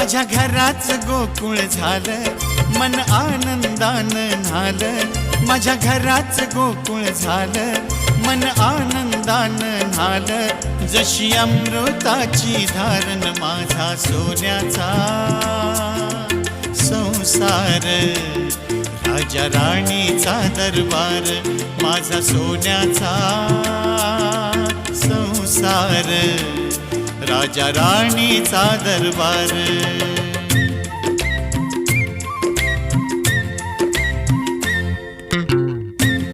माझ्या घराच गोकुळ झालं, मन आनंदानं न्हालं. माझ्या घराच गोकुळ झालं, मन आनंदानं न्हालं. जशी अमृताची धारण माझा सोन्याचा संसार, राजा राणीचा दरबार, माझा सोन्याचा संसार, राजा राणीचा दरबार.